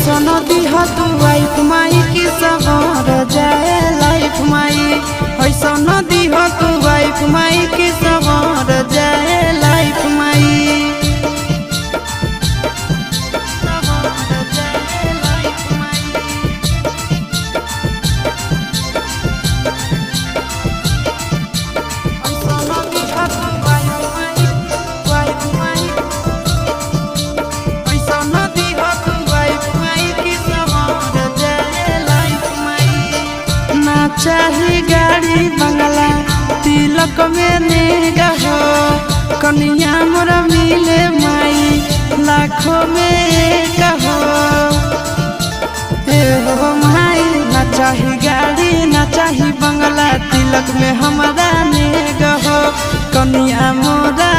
ऐसन दिह तू वाइफ माई की सवर जाए लाइफ माई। ऐसन दिह तू वाइफ माई की सवर जाए लाइफ माई। चाहे गाड़ी बंगला तिलक में नेगा हो, कन्या मोरा मिले माई लाखों में एक हो। हो माई ना चाही गाड़ी ना चाही बंगला, तिलक में हमारा नेगा हो, कन्या मोरा